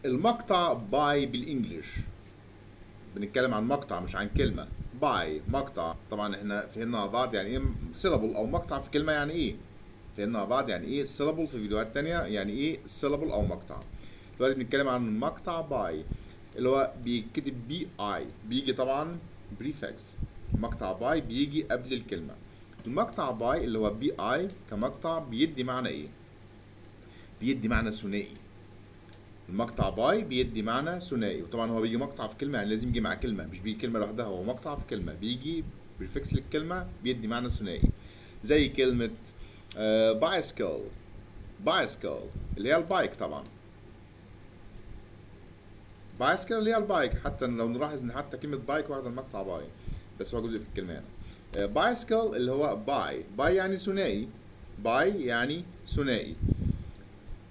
المقطع باي بالانجلش، بنتكلم عن مقطع مش عن كلمة. باي مقطع، طبعا احنا فهمنا مع بعض يعني ايه syllable او مقطع في كلمة يعني ايه. فهمنا مع بعض يعني ايه syllable في فيديوهات تانية، يعني ايه syllable او مقطع. دلوقتي بنتكلم عن مقطع باي اللي هو بيتكتب بي اي، بيجي طبعا بريفكس. مقطع باي بيجي قبل الكلمة. المقطع باي اللي هو بي اي كمقطع بيدي معنى ايه؟ بيدي معنى ثنائي. المقطع باي بيدي معنى ثنائي، وطبعا هو بيجي مقطع في كلمه، يعني لازم يجي مع كلمه، مش بيجي كلمه لوحدها، هو مقطع في كلمه بيجي بريفكس للكلمه بيدي معنى ثنائي. زي كلمه بايسكل. بايسكل اللي هي البايك طبعا. بايسكل اللي هي البايك، حتى لو نلاحظ ان حتى كلمه بايك واخده المقطع باي، بس هو جزء في الكلمه هنا. بايسكل اللي هو باي، باي يعني ثنائي. باي يعني ثنائي.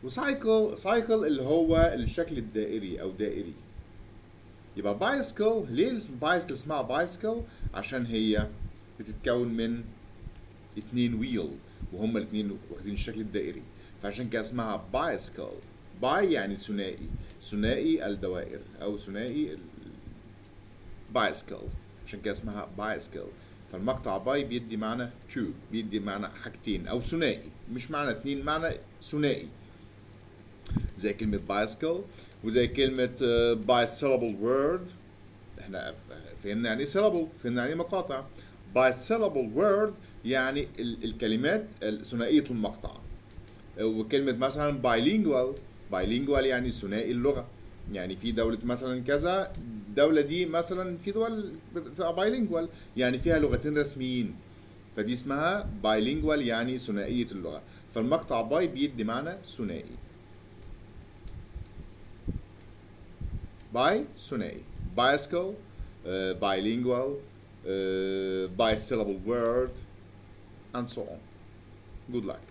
وسايكل، سايكل اللي هو الشكل الدائري او دائري. يبقى بايسكل، ليه بايسكل اسمها بايسكل؟ عشان هي بتتكون من اتنين ويل، وهما الاتنين واخدين الشكل الدائري، فعشان كده اسمها بايسكل. باي يعني ثنائي، ثنائي الدوائر او ثنائي بايسكل، عشان كده اسمها بايسكل. فالمقطع باي بيدي معنى تو، بيدي معنى حاجتين او ثنائي، مش معنى اتنين، معنى ثنائي. زي كلمة بايسكل، وزي كلمة بايسيلابل وورد. احنا فهمنا يعني ايه syllable، فهمنا يعني ايه مقاطع. bisyllable word يعني الكلمات ثنائية المقطع. وكلمة مثلا bilingual، bilingual يعني ثنائي اللغة. يعني في دولة مثلا كذا، الدولة دي مثلا في دول بتبقى bilingual يعني فيها لغتين رسميين، فدي اسمها bilingual يعني ثنائية اللغة. فالمقطع باي بيدي معنى ثنائي. باي ثنائي. bicycle bilingual bisyllable word and so on. Good luck.